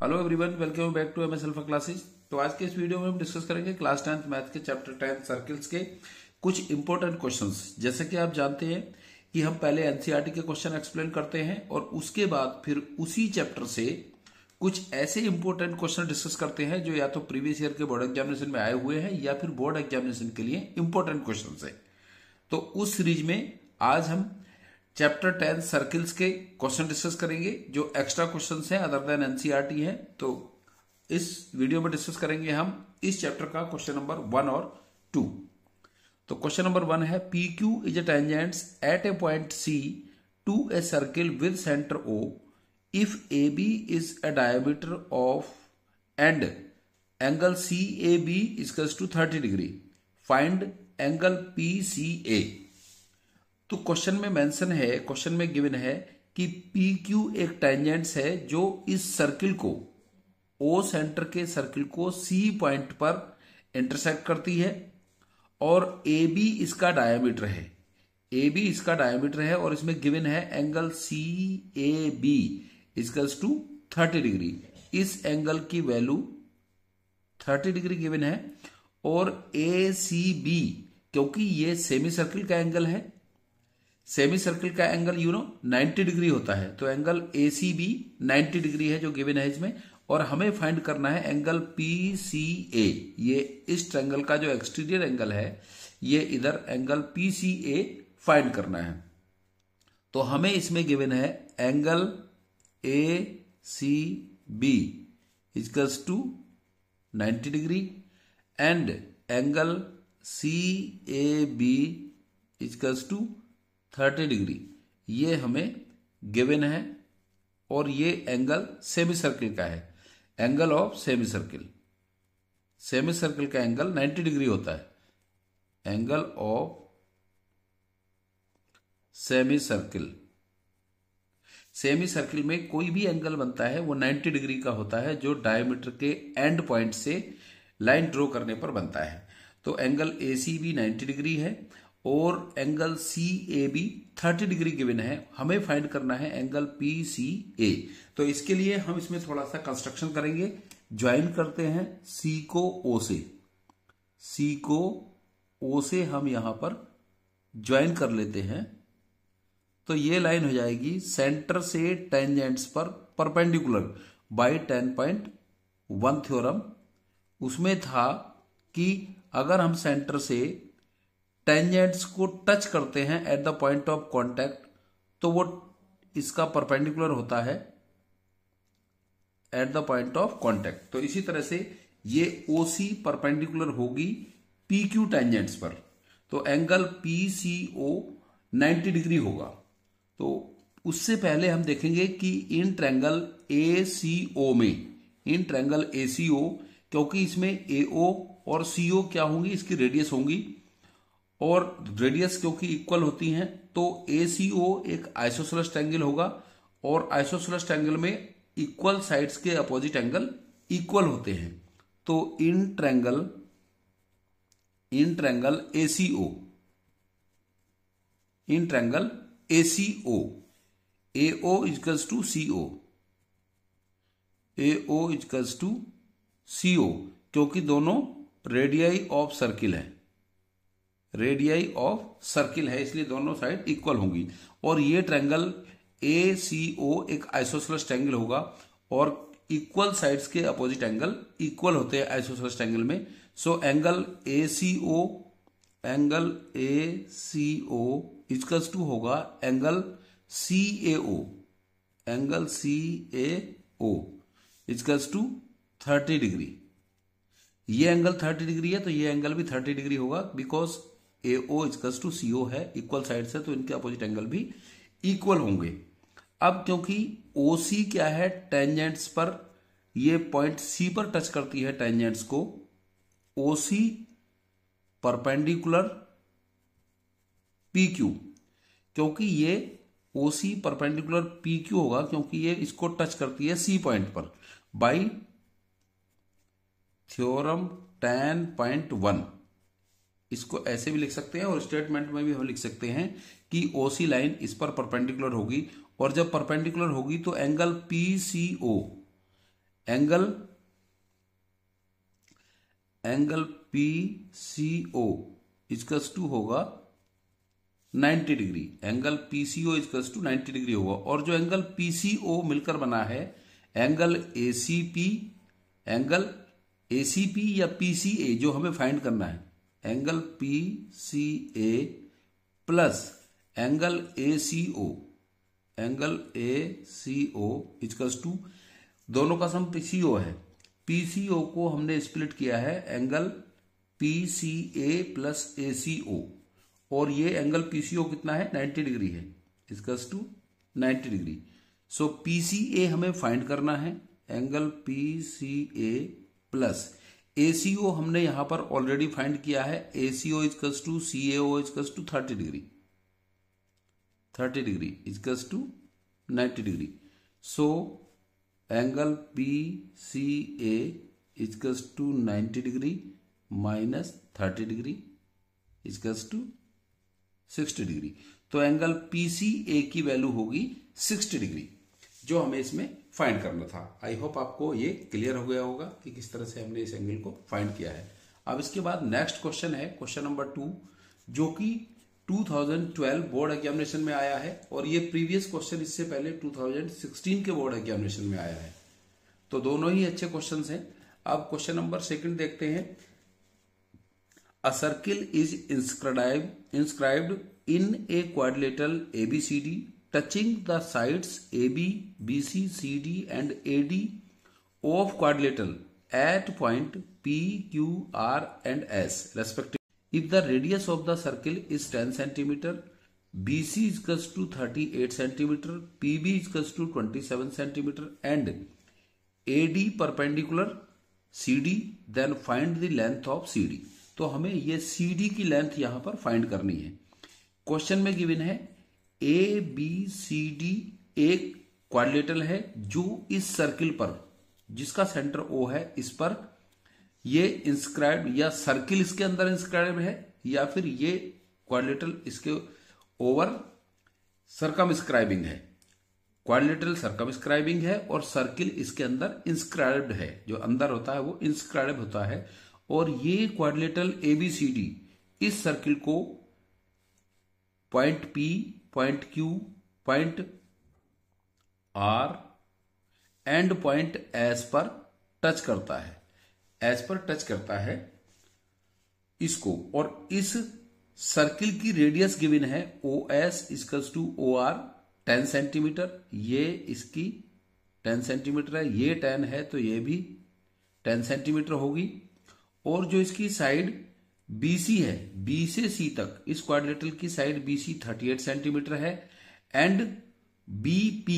Hello everyone, welcome back to MS alpha classes. तो आज के इस वीडियो में हम डिस्कस करेंगे क्लास 10th मैथ के चैप्टर 10 सर्किल्स के कुछ इंपॉर्टेंट क्वेश्चंस। जैसे कि आप जानते हैं कि हम पहले एनसीईआरटी के क्वेश्चन एक्सप्लेन करते हैं और उसके बाद फिर उसी चैप्टर से कुछ ऐसे इंपॉर्टेंट क्वेश्चन डिस्कस करते हैं जो या तो प्रीवियस ईयर के बोर्ड एग्जामिनेशन में आए हुए हैं या फिर बोर्ड एग्जामिनेशन के लिए इंपॉर्टेंट क्वेश्चन है। तो उस सीरीज में आज हम चैप्टर 10 सर्किल्स के क्वेश्चन डिस्कस करेंगे जो एक्स्ट्रा क्वेश्चंस हैं अदर देन एनसीईआरटी है। तो इस वीडियो में डिस्कस करेंगे हम इस चैप्टर का क्वेश्चन नंबर 1 और 2। तो क्वेश्चन नंबर 1 है P Q is a tangents at a point C to a circle with centre O if A B is a diameter of and angle C A B equals to 30 degree, find angle P C A. तो क्वेश्चन में mention है, question में given है कि P Q एक tangents है जो इस सर्किल को ओ सेंटर के सर्किल को सी पॉइंट पर इंटरसेक्ट करती है और ए बी इसका डायमीटर है। ए बी इसका डायमीटर है और इसमें गिवन है angle C A B equals to 30 degree. इस एंगल की वैल्यू 30 डिग्री गिवन है और ए सी बी, क्योंकि ये सेमी सर्किल का एंगल है, सेमी सर्किल का एंगल 90 डिग्री होता है, तो angle A C B 90 degree है जो गिवन है इसमें। और हमें फाइंड करना है एंगल पी सी ए। ये इस ट्रायंगल का जो एक्सटीरियर एंगल है, ये इधर angle P C A find करना है। तो हमें इसमें गिवन है angle A C B equals to 90 degree and angle C A B equals to 30 degree. ये हमें गिवन है और ये एंगल सेमी सर्किल का है, angle of semi circle. Semi circle का एंगल 90 डिग्री होता है। Angle of semi circle, semi circle में कोई भी एंगल बनता है वो 90 डिग्री का होता है जो डायमीटर के एंड पॉइंट से लाइन ड्रॉ करने पर बनता है। तो angle A C B 90 degree है और angle C A B 30 degree given है। हमें फाइंड करना है एंगल पी सी ए। तो इसके लिए हम इसमें थोड़ा सा कंस्ट्रक्शन करेंगे। ज्वाइन करते हैं सी को ओ से, सी को ओ से हम यहां पर ज्वाइन कर लेते हैं। तो ये लाइन हो जाएगी सेंटर से टेंजेंट्स पर परपेंडिकुलर बाय 10.1 थ्योरम। उसमें था कि अगर हम सेंटर से टेंजेंट्स को टच करते हैं at the point of contact तो वो इसका परपेंडिकुलर होता है at the point of contact. तो इसी तरह से ये ओ सी परपेंडिकुलर होगी पी क्यू टेंजेंट्स पर, तो एंगल पी सी ओ 90 डिग्री होगा। तो उससे पहले हम देखेंगे कि इन ट्रायंगल ए सी ओ में, इन ट्रायंगल ए सी ओ, क्योंकि इसमें ए ओ और सी ओ क्या होंगी, इसकी रेडियस होंगी और रेडियस क्योंकि इक्वल होती हैं तो ACO एक आइसोसेलेस ट्रायंगल होगा और आइसोसेलेस ट्रायंगल में इक्वल साइड्स के अपोजिट एंगल इक्वल होते हैं। तो in triangle ACO, in triangle ACO AO equals to CO, AO equals to CO, क्योंकि दोनों रेडियाई ऑफ सर्किल है, रेडियाई ऑफ सर्किल है, इसलिए दोनों साइड इक्वल होंगी। और ये ट्रायंगल ACO एक आइसोसेलेस ट्रायंगल होगा और इक्वल साइड्स के अपोजिट एंगल इक्वल होते हैं आइसोसेलेस ट्रायंगल में। So angle ACO equals to होगा angle CAO, angle CAO equals to 30 degree. ये एंगल 30 डिग्री है तो ये एंगल भी 30 डिग्री होगा because AO equals to CO है, इक्वल साइड से, तो इनके अपोजिट एंगल भी इक्वल होंगे। अब क्योंकि OC क्या है, टेंजेंट्स पर, ये पॉइंट C पर टच करती है टेंजेंट्स को, OC परपेंडिकुलर PQ, क्योंकि ये OC परपेंडिकुलर PQ होगा क्योंकि ये इसको टच करती है C पॉइंट पर बाई थ्योरम 10.1। इसको ऐसे भी लिख सकते हैं और स्टेटमेंट में भी हम लिख सकते हैं कि OC लाइन इस पर परपेंडिकुलर होगी और जब परपेंडिकुलर होगी तो angle PCO angle PCO equals to होगा 90 degree. Angle PCO equals to 90 degree होगा। और जो एंगल PCO मिलकर बना है एंगल ACP या PCA जो हमें फाइंड करना है, angle PCA plus angle ACO equals to, दोनों का सम PCO है। PCO को हमने स्प्लिट किया है एंगल PCA प्लस ACO, और ये एंगल PCO कितना है 90 डिग्री है, equals to 90 degree. So PCA हमें फाइंड करना है, एंगल PCA प्लस ACO हमने यहां पर ऑलरेडी फाइंड किया है, ACO equals to CAO equals to 30 degree, 30 degree equals to 90 degree. So angle PCA equals to 90 degree minus 30 degree equals to 60 degree. तो angle PCA की value होगी 60 degree, जो हमें इसमें फाइंड करना था। आई होप आपको ये क्लियर हो गया होगा कि किस तरह से हमने इस एंगल को फाइंड किया है। अब इसके बाद नेक्स्ट क्वेश्चन है क्वेश्चन नंबर 2, जो कि 2012 बोर्ड एग्जामिनेशन में आया है, और ये प्रीवियस क्वेश्चन इससे पहले 2016 के बोर्ड एग्जामिनेशन में आया है। तो दोनों ही अच्छे क्वेश्चंस हैं। अब क्वेश्चन नंबर 2 देखते हैं। अ circle is inscribed in a quadrilateral ABCD touching the sides AB, BC, CD and AD of quadrilateral at point P, Q, R and S respectively. If the radius of the circle is 10 centimeter, BC is equals to 38 centimeter, PB is equals to 27 centimeter and AD perpendicular CD, then find the length of CD. तो हमें ये CD की length यहां पर find करनी है। Question में given है ABCD एक क्वाड्रिलेटरल है जो इस सर्किल पर, जिसका सेंटर O है, इस पर ये इंस्क्राइब्ड, या सर्किल इसके अंदर इंस्क्राइब्ड है, या फिर ये क्वाड्रिलेटरल इसके ओवर सर्कमस्क्राइबिंग है। क्वाड्रिलेटरल सर्कमस्क्राइबिंग है और सर्किल इसके अंदर इंस्क्राइब्ड है, जो अंदर होता है वो इंस्क्राइब होता है। और ये क्वाड्रिलेटरल ABCD इस सर्किल को point P, point Q, point R and point S पर टच करता है, S पर टच करता है इसको। और इस सर्किल की रेडियस गिवन है OS equals to OR 10 centimetre, ये इसकी 10 सेंटीमीटर है, ये 10 है तो ये भी 10 सेंटीमीटर होगी। और जो इसकी साइड BC है, B से C तक, इस क्वाड्रिलेटरल की साइड BC 38 सेंटीमीटर है, एंड BP,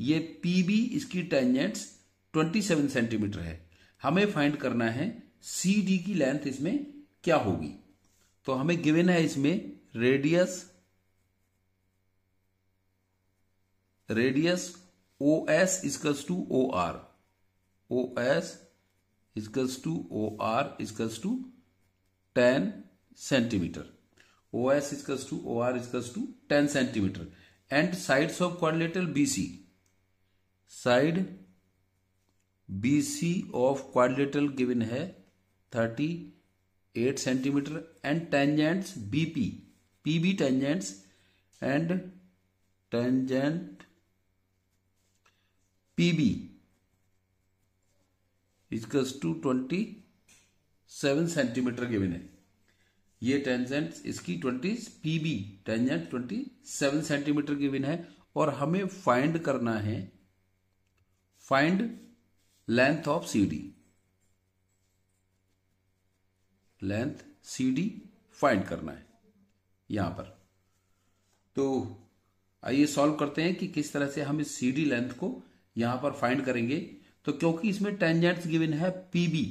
ये PB इसकी टेंजेंट्स 27 सेंटीमीटर है। हमें फाइंड करना है CD की लेंथ इसमें क्या होगी। तो हमें गिवन है इसमें radius OS equals to OR, OS equals to OR equals to 10 centimetre, OS equals to OR equals to 10 centimetre, and sides of quadrilateral BC, side BC of quadrilateral given है 38 centimetre, and tangents BP, PB tangents and tangent PB equals to 27 centimetre given है। ये tangent इसकी PB tangent 27 centimetre given है। और हमें find करना है, find length of CD, length CD find करना है यहां पर। तो आइए सॉल्व करते हैं कि किस तरह से हम इस CD लेंथ को यहां पर फाइंड करेंगे। तो क्योंकि इसमें टेंजेंट्स गिवन है PB,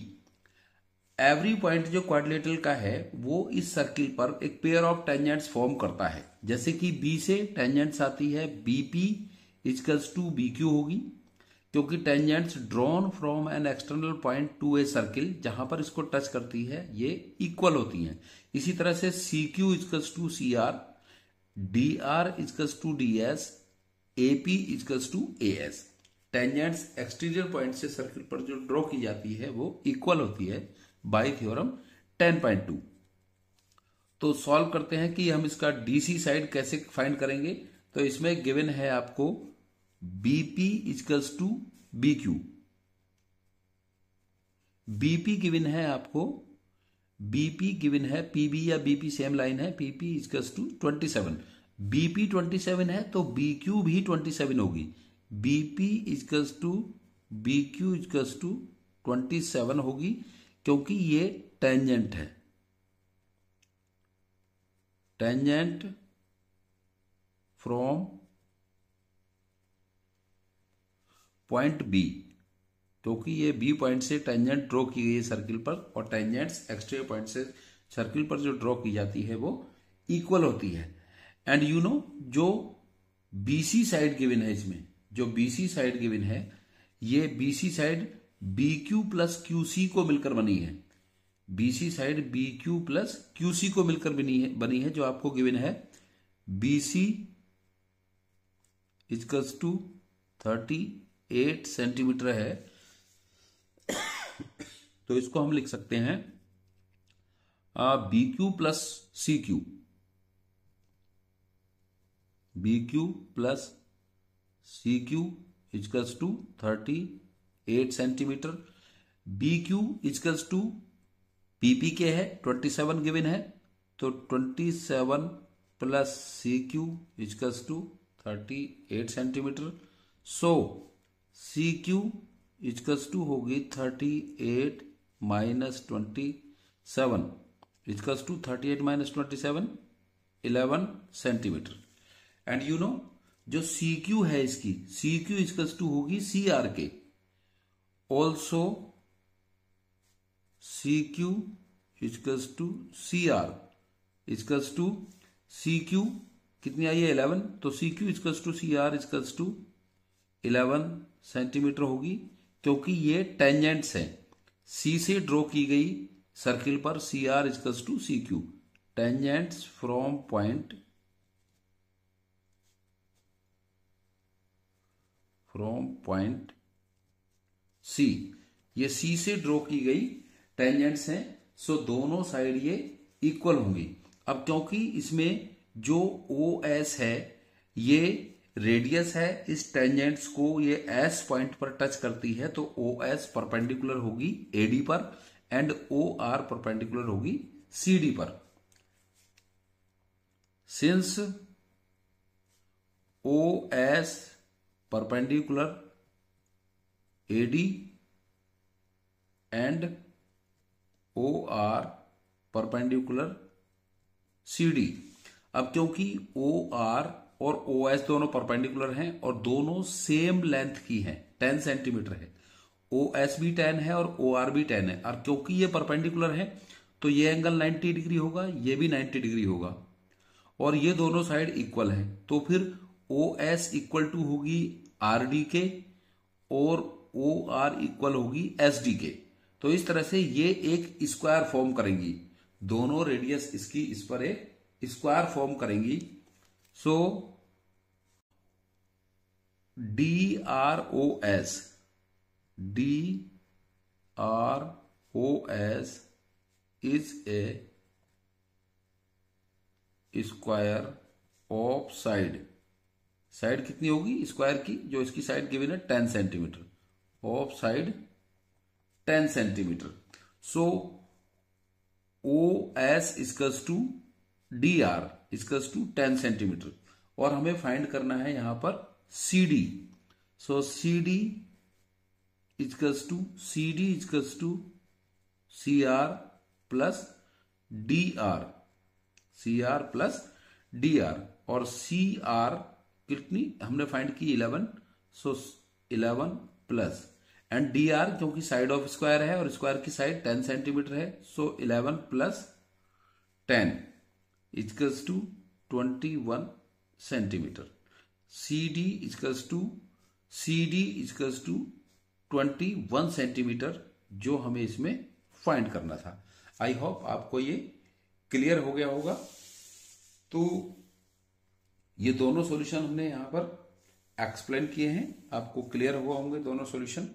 एवरी पॉइंट जो क्वाड्रिलेटरल का है वो इस सर्किल पर एक पेयर ऑफ टेंजेंट्स फॉर्म करता है। जैसे कि B से टेंजेंट्स आती है BP इक्वल्स टू BQ होगी, क्योंकि tangents drawn from an external point two a circle, जहां पर इसको टच करती है ये इक्वल होती हैं। इसी तरह से CQ equals to CR, DR equals to DS, AP equals to AS। Tangents exterior point से सर्किल पर जो ड्रॉ की जाती है वो इक्वल होती है बाय थ्योरम 10.2। तो सॉल्व करते हैं कि हम इसका डीसी साइड कैसे फाइंड करेंगे। तो इसमें गिवन है आपको BP equals to BQ, BP given है आपको, बीपी गिवन है, पीबी या बीपी सेम लाइन है, पीपी इक्वल्स टू 27, बीपी 27 है तो बीक्यू भी 27 होगी, BP equals to BQ equals to 27 होगी क्योंकि ये टेंजेंट है, टेंजेंट फ्रॉम पॉइंट बी, क्योंकि ये बी पॉइंट से टेंजेंट ड्रॉ की गई है सर्किल पर, और टेंजेंट्स एक्सटीरियर पॉइंट से सर्किल पर जो ड्रॉ की जाती है वो इक्वल होती है। एंड यू नो जो बीसी साइड गिवन है, इसमें जो बीसी साइड गिवन है, ये BC side BQ plus QC को मिलकर बनी है, BC side BQ plus QC को मिलकर बनी है जो आपको गिवन है बीसी इक्वल्स टू 38 सेंटीमीटर है। तो इसको हम लिख सकते हैं BQ plus CQ, BQ plus CQ equals to 38 centimetre, BQ equals to PP के है 27 गिवन है, तो 27 plus CQ equals to 38 centimetre. So CQ equals to होगी 38 minus 27 equals to 38 minus 27 11 centimetre. And you know जो CQ है इसकी, CQ equals to होगी CR के, also CQ equals to CR equals to CQ कितनी आई है 11, तो CQ equals to CR equals to 11 centimetre होगी, क्योंकि ये टेंजेंट्स है, C से ड्रॉ की गई सर्किल पर CR equals to CQ, tangents from point C, ये C से ड्रॉ की गई टेंजेंट्स हैं, सो दोनों साइड ये इक्वल होंगी। अब क्योंकि इसमें जो OS है ये रेडियस है, इस टेंजेंट्स को ये S पॉइंट पर टच करती है, तो OS परपेंडिकुलर होगी AD पर एंड OR परपेंडिकुलर होगी CD पर। Since OS perpendicular AD and OR perpendicular CD, अब क्योंकि OR और OS दोनों परपेंडिकुलर हैं और दोनों सेम लेंथ की हैं, 10 सेंटीमीटर है, OS भी 10 है और OR भी 10 है, और क्योंकि ये परपेंडिकुलर है तो ये एंगल 90 डिग्री होगा, ये भी 90 डिग्री होगा, और ये दोनों साइड इक्वल है, तो फिर OS इक्वल टू होगी RD के और OR इक्वल होगी SD के। तो इस तरह से ये एक स्क्वायर फॉर्म करेंगी, दोनों रेडियस इसकी इस पर एक स्क्वायर फॉर्म करेंगी। सो DROS is a square of side, side कितनी होगी स्क्वायर की, जो इसकी साइड गिवन है 10 centimetre, of side 10 centimetre. So OS equals to DR equals to 10 centimetre, और हमें फाइंड करना है यहां पर CD। So CD equals to CR plus DR, और CR कितनी हमने फाइंड की 11, सो 11 प्लस, एंड DR क्योंकि साइड ऑफ स्क्वायर है और स्क्वायर की साइड 10 सेंटीमीटर है, so 11 plus 10 equals to 21 centimetre. CD equals to 21 centimetre, जो हमें इसमें फाइंड करना था। आई होप आपको ये क्लियर हो गया होगा। तो ये दोनों सॉल्यूशन हमने यहां पर एक्सप्लेन किए हैं, आपको क्लियर हुआ होंगे दोनों सॉल्यूशन।